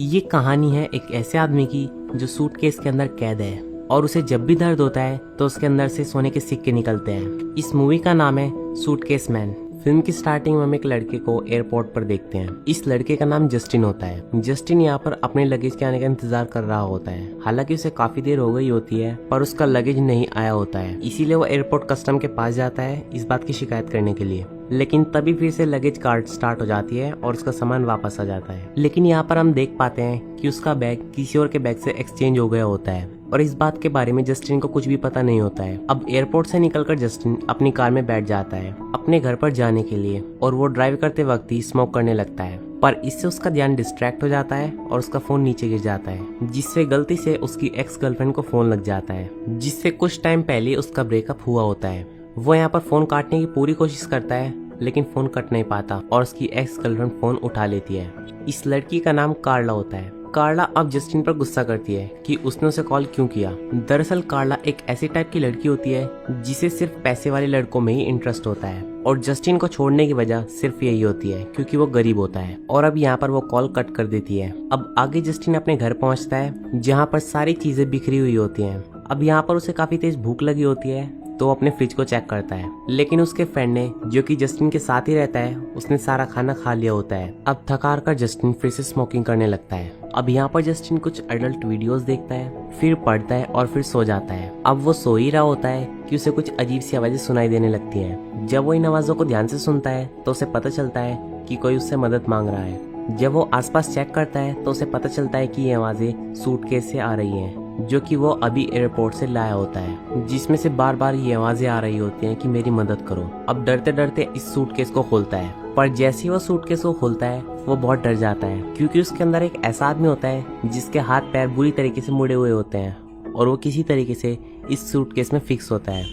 ये कहानी है एक ऐसे आदमी की जो सूटकेस के अंदर कैद है और उसे जब भी दर्द होता है तो उसके अंदर से सोने के सिक्के निकलते हैं। इस मूवी का नाम है सूटकेस मैन। फिल्म की स्टार्टिंग में हम एक लड़के को एयरपोर्ट पर देखते हैं। इस लड़के का नाम जस्टिन होता है। जस्टिन यहाँ पर अपने लगेज के आने का इंतजार कर रहा होता है। हालांकि उसे काफी देर हो गई होती है पर उसका लगेज नहीं आया होता है, इसीलिए वो एयरपोर्ट कस्टम के पास जाता है इस बात की शिकायत करने के लिए। लेकिन तभी फिर से लगेज कार्ड स्टार्ट हो जाती है और उसका सामान वापस आ जाता है। लेकिन यहाँ पर हम देख पाते हैं कि उसका बैग किसी और के बैग से एक्सचेंज हो गया होता है और इस बात के बारे में जस्टिन को कुछ भी पता नहीं होता है। अब एयरपोर्ट से निकलकर जस्टिन अपनी कार में बैठ जाता है अपने घर पर जाने के लिए और वो ड्राइव करते वक्त ही स्मोक करने लगता है, पर इससे उसका ध्यान डिस्ट्रैक्ट हो जाता है और उसका फोन नीचे गिर जाता है, जिससे गलती से उसकी एक्स गर्लफ्रेंड को फोन लग जाता है, जिससे कुछ टाइम पहले उसका ब्रेकअप हुआ होता है। वो यहाँ पर फोन काटने की पूरी कोशिश करता है लेकिन फोन कट नहीं पाता और उसकी एक्स गर्लफ्रेंड फोन उठा लेती है। इस लड़की का नाम कार्ला होता है। कार्ला अब जस्टिन पर गुस्सा करती है कि उसने उसे कॉल क्यों किया। दरअसल कार्ला एक ऐसी टाइप की लड़की होती है जिसे सिर्फ पैसे वाले लड़कों में ही इंटरेस्ट होता है और जस्टिन को छोड़ने की वजह सिर्फ यही होती है क्योंकि वो गरीब होता है। और अब यहाँ पर वो कॉल कट कर देती है। अब आगे जस्टिन अपने घर पहुँचता है जहाँ पर सारी चीजें बिखरी हुई होती है। अब यहाँ पर उसे काफी तेज भूख लगी होती है तो वो अपने फ्रिज को चेक करता है, लेकिन उसके फ्रेंड ने जो कि जस्टिन के साथ ही रहता है उसने सारा खाना खा लिया होता है। अब थकार कर जस्टिन फिर से स्मोकिंग करने लगता है। अब यहाँ पर जस्टिन कुछ एडल्ट वीडियोस देखता है, फिर पढ़ता है और फिर सो जाता है। अब वो सो ही रहा होता है कि उसे कुछ अजीब सी आवाजें सुनाई देने लगती हैं। जब वो इन आवाजों को ध्यान से सुनता है तो उसे पता चलता है कि कोई उससे मदद मांग रहा है। जब वो आसपास चेक करता है तो उसे पता चलता है कि ये आवाजें सूटकेस से आ रही हैं जो कि वो अभी एयरपोर्ट से लाया होता है, जिसमें से बार बार ये आवाजें आ रही होती हैं कि मेरी मदद करो। अब डरते डरते इस सूटकेस को खोलता है, पर जैसे ही वो सूटकेस को खोलता है वो बहुत डर जाता है क्योंकि उसके अंदर एक ऐसा आदमी होता है जिसके हाथ पैर बुरी तरीके से मुड़े हुए होते हैं और वो किसी तरीके से इस सूटकेस में फिक्स होता है।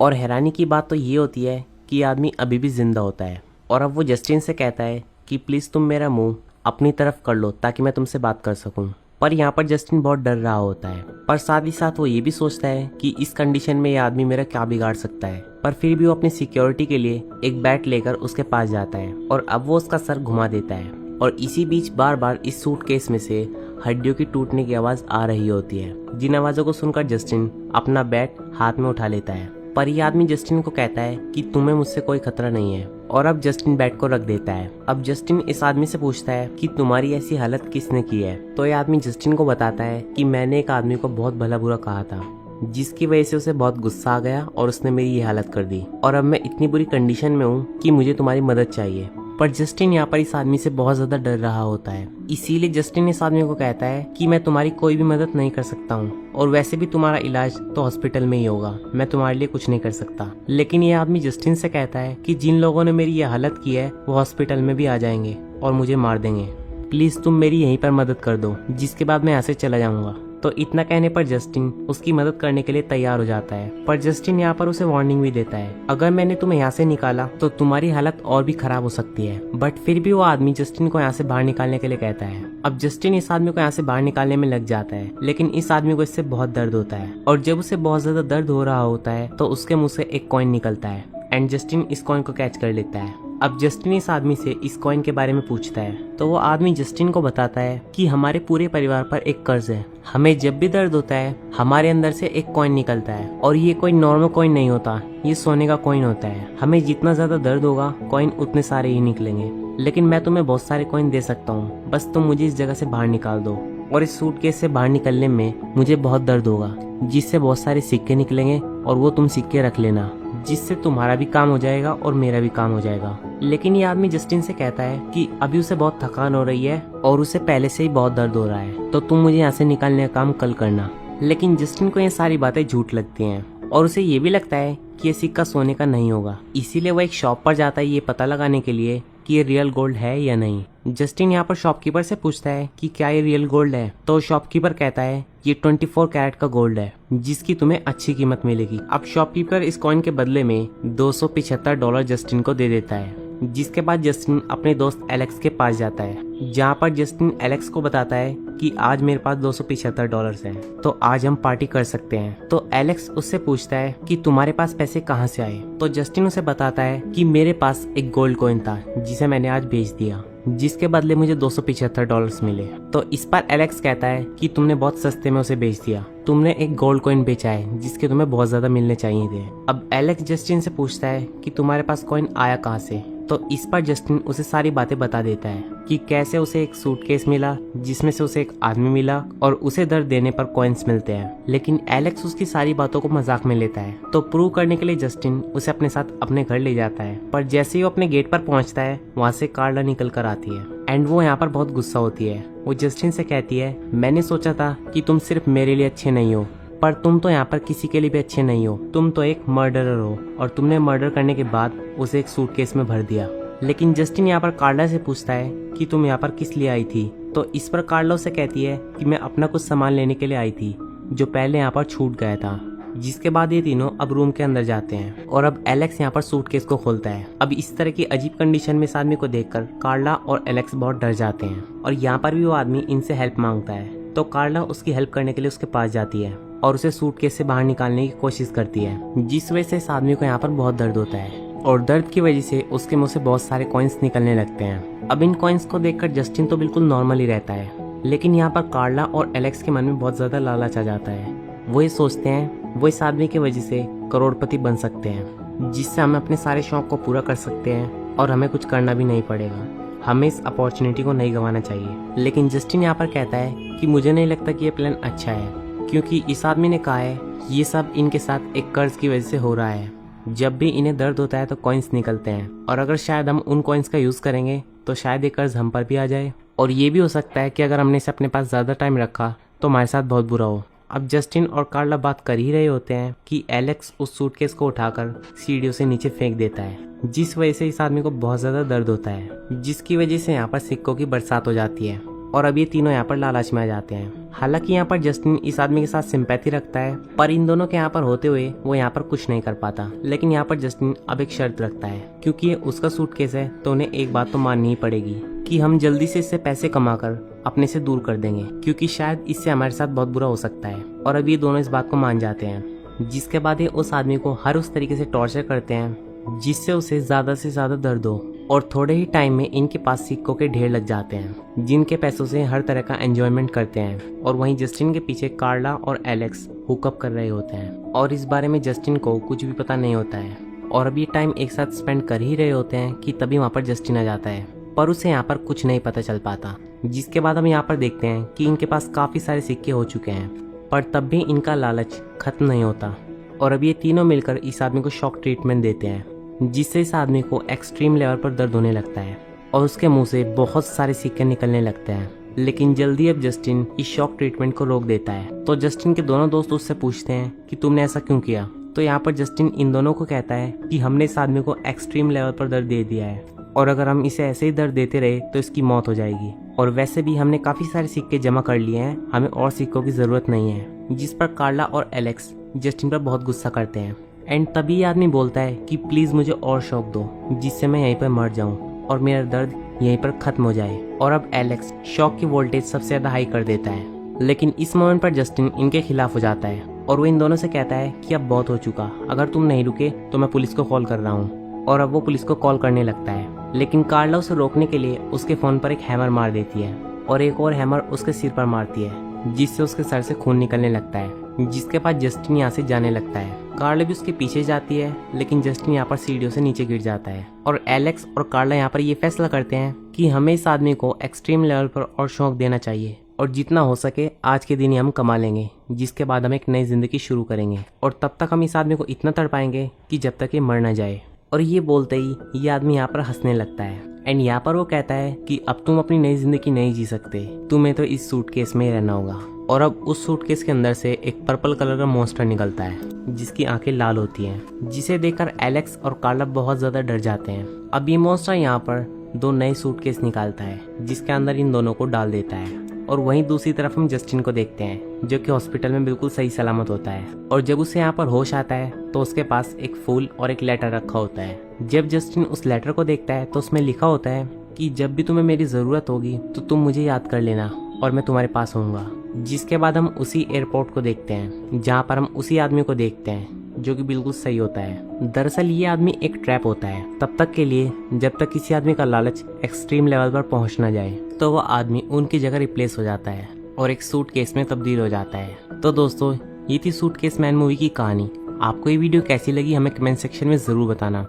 और हैरानी की बात तो ये होती है कि आदमी अभी भी जिंदा होता है। और अब वो जस्टिन से कहता है कि प्लीज तुम मेरा मुंह अपनी तरफ कर लो ताकि मैं तुमसे बात कर सकूं। पर यहाँ पर जस्टिन बहुत डर रहा होता है, पर साथ ही साथ वो ये भी सोचता है कि इस कंडीशन में ये आदमी मेरा क्या बिगाड़ सकता है। पर फिर भी वो अपनी सिक्योरिटी के लिए एक बैट लेकर उसके पास जाता है और अब वो उसका सर घुमा देता है। और इसी बीच बार बार इस सूटकेस में से हड्डियों की टूटने की आवाज आ रही होती है, जिन आवाजों को सुनकर जस्टिन अपना बैट हाथ में उठा लेता है। पर यह आदमी जस्टिन को कहता है कि तुम्हें मुझसे कोई खतरा नहीं है और अब जस्टिन बैट को रख देता है। अब जस्टिन इस आदमी से पूछता है कि तुम्हारी ऐसी हालत किसने की है। तो यह आदमी जस्टिन को बताता है कि मैंने एक आदमी को बहुत भला बुरा कहा था जिसकी वजह से उसे बहुत गुस्सा आ गया और उसने मेरी ये हालत कर दी और अब मैं इतनी बुरी कंडीशन में हूँ कि मुझे तुम्हारी मदद चाहिए। पर जस्टिन यहाँ पर इस आदमी से बहुत ज्यादा डर रहा होता है, इसीलिए जस्टिन इस आदमी को कहता है कि मैं तुम्हारी कोई भी मदद नहीं कर सकता हूँ और वैसे भी तुम्हारा इलाज तो हॉस्पिटल में ही होगा, मैं तुम्हारे लिए कुछ नहीं कर सकता। लेकिन ये आदमी जस्टिन से कहता है कि जिन लोगों ने मेरी ये हालत की है वो हॉस्पिटल में भी आ जाएंगे और मुझे मार देंगे, प्लीज तुम मेरी यहीं पर मदद कर दो, जिसके बाद मैं यहाँ से चला जाऊंगा। तो इतना कहने पर जस्टिन उसकी मदद करने के लिए तैयार हो जाता है। पर जस्टिन यहाँ पर उसे वार्निंग भी देता है, अगर मैंने तुम्हें यहाँ से निकाला तो तुम्हारी हालत और भी खराब हो सकती है। बट फिर भी वो आदमी जस्टिन को यहाँ से बाहर निकालने के लिए कहता है। अब जस्टिन इस आदमी को यहाँ से बाहर निकालने में लग जाता है, लेकिन इस आदमी को इससे बहुत दर्द होता है और जब उसे बहुत ज्यादा दर्द हो रहा होता है तो उसके मुंह से एक कॉइन निकलता है एंड जस्टिन इस कॉइन को कैच कर लेता है। अब जस्टिन इस आदमी से इस कॉइन के बारे में पूछता है तो वो आदमी जस्टिन को बताता है कि हमारे पूरे परिवार पर एक कर्ज है, हमें जब भी दर्द होता है हमारे अंदर से एक कॉइन निकलता है और ये कोई नॉर्मल कॉइन नहीं होता, ये सोने का कॉइन होता है। हमें जितना ज्यादा दर्द होगा कॉइन उतने सारे ही निकलेंगे, लेकिन मैं तुम्हें बहुत सारे कॉइन दे सकता हूँ, बस तुम मुझे इस जगह से बाहर निकाल दो। और इस सूटकेस से बाहर निकलने में मुझे बहुत दर्द होगा, जिससे बहुत सारे सिक्के निकलेंगे और वो तुम सिक्के रख लेना, जिससे तुम्हारा भी काम हो जाएगा और मेरा भी काम हो जाएगा। लेकिन ये आदमी जस्टिन से कहता है कि अभी उसे बहुत थकान हो रही है और उसे पहले से ही बहुत दर्द हो रहा है, तो तुम मुझे यहाँ से निकालने का काम कल करना। लेकिन जस्टिन को ये सारी बातें झूठ लगती हैं और उसे ये भी लगता है कि ये सिक्का सोने का नहीं होगा, इसीलिए वो एक शॉप पर जाता है ये पता लगाने के लिए कि ये रियल गोल्ड है या नहीं। जस्टिन यहाँ पर शॉपकीपर से पूछता है कि क्या ये रियल गोल्ड है, तो शॉपकीपर कहता है ये 24 कैरेट का गोल्ड है जिसकी तुम्हें अच्छी कीमत मिलेगी। अब शॉपकीपर इस कॉइन के बदले में $275 जस्टिन को दे देता है, जिसके बाद जस्टिन अपने दोस्त एलेक्स के पास जाता है, जहाँ पर जस्टिन एलेक्स को बताता है कि आज मेरे पास $275 हैं, तो आज हम पार्टी कर सकते हैं। तो एलेक्स उससे पूछता है कि तुम्हारे पास पैसे कहाँ से आए, तो जस्टिन उसे बताता है कि मेरे पास एक गोल्ड कॉइन था जिसे मैंने आज बेच दिया। जिसके बदले मुझे $275 मिले। तो इस पर एलेक्स कहता है कि तुमने बहुत सस्ते में उसे बेच दिया, तुमने एक गोल्ड कॉइन बेचा है जिसके तुम्हें बहुत ज्यादा मिलने चाहिए थे। अब एलेक्स जस्टिन से पूछता है कि तुम्हारे पास कॉइन आया कहाँ से। तो इस पर जस्टिन उसे सारी बातें बता देता है कि कैसे उसे एक सूटकेस मिला जिसमें से उसे एक आदमी मिला और उसे दर देने पर कॉइन्स मिलते हैं। लेकिन एलेक्स उसकी सारी बातों को मजाक में लेता है। तो प्रूव करने के लिए जस्टिन उसे अपने साथ अपने घर ले जाता है। पर जैसे ही वो अपने गेट पर पहुंचता है वहाँ से कार्ला निकल कर आती है एंड वो यहाँ पर बहुत गुस्सा होती है। वो जस्टिन से कहती है, मैंने सोचा था कि तुम सिर्फ मेरे लिए अच्छे नहीं हो, पर तुम तो यहाँ पर किसी के लिए भी अच्छे नहीं हो, तुम तो एक मर्डरर हो और तुमने मर्डर करने के बाद उसे एक सूटकेस में भर दिया। लेकिन जस्टिन यहाँ पर कार्ला से पूछता है कि तुम यहाँ पर किस लिए आई थी। तो इस पर कार्ला उसे कहती है कि मैं अपना कुछ सामान लेने के लिए आई थी जो पहले यहाँ पर छूट गया था। जिसके बाद ये तीनों अब रूम के अंदर जाते हैं और अब एलेक्स यहाँ पर सूटकेस को खोलता है। अब इस तरह की अजीब कंडीशन में इस आदमी को देखकर कार्ला और एलेक्स बहुत डर जाते हैं और यहाँ पर भी वो आदमी इनसे हेल्प मांगता है। तो कार्ला उसकी हेल्प करने के लिए उसके पास जाती है और उसे सूटकेस से बाहर निकालने की कोशिश करती है, जिस वजह से इस आदमी को यहाँ पर बहुत दर्द होता है और दर्द की वजह से उसके मुंह से बहुत सारे कॉइन्स निकलने लगते हैं। अब इन कॉइन्स को देखकर जस्टिन तो बिल्कुल नॉर्मल ही रहता है, लेकिन यहाँ पर कार्ला और एलेक्स के मन में बहुत ज्यादा लालच आ जाता है। वो ये सोचते हैं वो इस आदमी की वजह से करोड़पति बन सकते हैं, जिससे हम अपने सारे शौक को पूरा कर सकते हैं और हमें कुछ करना भी नहीं पड़ेगा। हमें इस अपॉर्चुनिटी को नहीं गंवाना चाहिए। लेकिन जस्टिन यहाँ पर कहता है कि मुझे नहीं लगता कि ये प्लान अच्छा है, क्योंकि इस आदमी ने कहा है ये सब इनके साथ एक कर्ज की वजह से हो रहा है। जब भी इन्हें दर्द होता है तो कॉइन्स निकलते हैं और अगर शायद हम उन कॉइन्स का यूज करेंगे तो शायद ये कर्ज हम पर भी आ जाए। और ये भी हो सकता है कि अगर हमने इसे अपने पास ज्यादा टाइम रखा तो हमारे साथ बहुत बुरा हो। अब जस्टिन और कार्ला बात कर ही रहे होते हैं कि एलेक्स उस सूटकेस को उठाकर सीढ़ियों से नीचे फेंक देता है, जिस वजह से इस आदमी को बहुत ज्यादा दर्द होता है, जिसकी वजह से यहाँ पर सिक्कों की बरसात हो जाती है और अब ये तीनों यहाँ पर लालच में आ जाते हैं। हालांकि यहाँ पर जस्टिन इस आदमी के साथ सिंपैथी रखता है, पर इन दोनों के यहाँ पर होते हुए वो यहाँ पर कुछ नहीं कर पाता। लेकिन यहाँ पर जस्टिन अब एक शर्त रखता है, क्योंकि ये उसका सूटकेस है तो उन्हें एक बात तो माननी ही पड़ेगी कि हम जल्दी से इससे पैसे कमाकर अपने से दूर कर देंगे, क्योंकि शायद इससे हमारे साथ बहुत बुरा हो सकता है। और अब ये दोनों इस बात को मान जाते हैं, जिसके बाद ये उस आदमी को हर उस तरीके से टॉर्चर करते हैं जिससे उसे ज्यादा से ज्यादा दर्द हो। और थोड़े ही टाइम में इनके पास सिक्कों के ढेर लग जाते हैं, जिनके पैसों से हर तरह का एंजॉयमेंट करते हैं। और वहीं जस्टिन के पीछे कार्ला और एलेक्स हुकअप कर रहे होते हैं और इस बारे में जस्टिन को कुछ भी पता नहीं होता है। और अब ये टाइम एक साथ स्पेंड कर ही रहे होते हैं कि तभी वहाँ पर जस्टिन आ जाता है, पर उसे यहाँ पर कुछ नहीं पता चल पाता। जिसके बाद हम यहाँ पर देखते हैं कि इनके पास काफी सारे सिक्के हो चुके हैं, पर तब भी इनका लालच खत्म नहीं होता। और अब ये तीनों मिलकर इस आदमी को शॉक ट्रीटमेंट देते हैं, जिससे इस आदमी को एक्सट्रीम लेवल पर दर्द होने लगता है और उसके मुंह से बहुत सारे सिक्के निकलने लगते हैं। लेकिन जल्दी अब जस्टिन इस शॉक ट्रीटमेंट को रोक देता है। तो जस्टिन के दोनों दोस्त उससे पूछते हैं कि तुमने ऐसा क्यों किया। तो यहाँ पर जस्टिन इन दोनों को कहता है कि हमने इस आदमी को एक्सट्रीम लेवल पर दर्द दे दिया है और अगर हम इसे ऐसे ही दर्द देते रहे तो इसकी मौत हो जाएगी। और वैसे भी हमने काफी सारे सिक्के जमा कर लिए हैं, हमें और सिक्कों की जरूरत नहीं है। जिस पर कार्ला और एलेक्स जस्टिन पर बहुत गुस्सा करते हैं एंड तभी आदमी बोलता है कि प्लीज मुझे और शौक दो, जिससे मैं यहीं पर मर जाऊं और मेरा दर्द यहीं पर खत्म हो जाए। और अब एलेक्स शौक की वोल्टेज सबसे ज्यादा हाई कर देता है, लेकिन इस मोमेंट पर जस्टिन इनके खिलाफ हो जाता है और वो इन दोनों से कहता है कि अब बहुत हो चुका, अगर तुम नहीं रुके तो मैं पुलिस को कॉल कर रहा हूँ। और अब वो पुलिस को कॉल करने लगता है, लेकिन कार्ला उसे रोकने के लिए उसके फोन पर एक हैमर मार देती है और एक और हैमर उसके सिर पर मारती है, जिससे उसके सर से खून निकलने लगता है। जिसके बाद जस्टिन यहाँ से जाने लगता है। कार्ला भी उसके पीछे जाती है, लेकिन जस्टिन यहाँ पर सीढ़ियों से नीचे गिर जाता है और एलेक्स और कार्ला यहाँ पर ये फैसला करते हैं कि हमें इस आदमी को एक्सट्रीम लेवल पर और शौक देना चाहिए और जितना हो सके आज के दिन ही हम कमा लेंगे, जिसके बाद हम एक नई जिंदगी शुरू करेंगे और तब तक हम इस आदमी को इतना तड़पाएंगे कि जब तक ये मर न जाए। और ये बोलते ही ये आदमी यहाँ पर हंसने लगता है एंड यहाँ पर वो कहता है कि अब तुम अपनी नई जिंदगी नहीं जी सकते, तुम्हें तो इस सूटकेस में ही रहना होगा। और अब उस सूटकेस के अंदर से एक पर्पल कलर का मॉन्स्टर निकलता है जिसकी आंखें लाल होती हैं, जिसे देखकर एलेक्स और कार्ला बहुत ज्यादा डर जाते हैं। अब ये मॉन्स्टर यहाँ पर दो नए सूटकेस निकालता है, जिसके अंदर इन दोनों को डाल देता है। और वहीं दूसरी तरफ हम जस्टिन को देखते हैं, जो कि हॉस्पिटल में बिल्कुल सही सलामत होता है। और जब उसे यहाँ पर होश आता है तो उसके पास एक फूल और एक लेटर रखा होता है। जब जस्टिन उस लेटर को देखता है तो उसमें लिखा होता है कि जब भी तुम्हें मेरी जरूरत होगी तो तुम मुझे याद कर लेना और मैं तुम्हारे पास होऊंगा। जिसके बाद हम उसी एयरपोर्ट को देखते हैं, जहाँ पर हम उसी आदमी को देखते हैं जो कि बिल्कुल सही होता है। दरअसल ये आदमी एक ट्रैप होता है तब तक के लिए जब तक किसी आदमी का लालच एक्सट्रीम लेवल पर पहुंच ना जाए, तो वह आदमी उनकी जगह रिप्लेस हो जाता है और एक सूटकेस में तब्दील हो जाता है। तो दोस्तों, ये थी सूटकेस मैन मूवी की कहानी। आपको ये वीडियो कैसी लगी हमें कमेंट सेक्शन में जरूर बताना।